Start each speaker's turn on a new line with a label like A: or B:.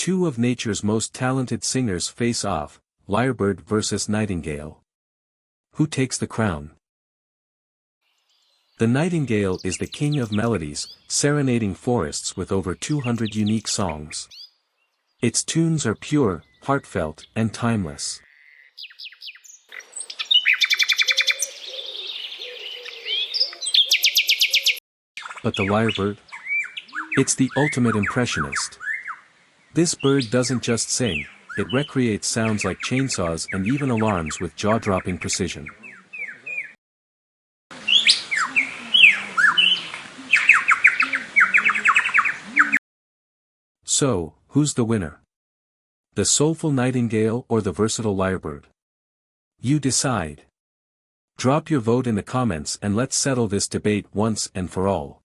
A: Two of nature's most talented singers face off, Lyrebird versus Nightingale. Who takes the crown? The nightingale is the king of melodies, serenading forests with over 200 unique songs. Its tunes are pure, heartfelt, and timeless. But the lyrebird? It's the ultimate impressionist. This bird doesn't just sing, it recreates sounds like chainsaws and even alarms with jaw-dropping precision. So, who's the winner? The soulful nightingale or the versatile lyrebird? You decide. Drop your vote in the comments and let's settle this debate once and for all.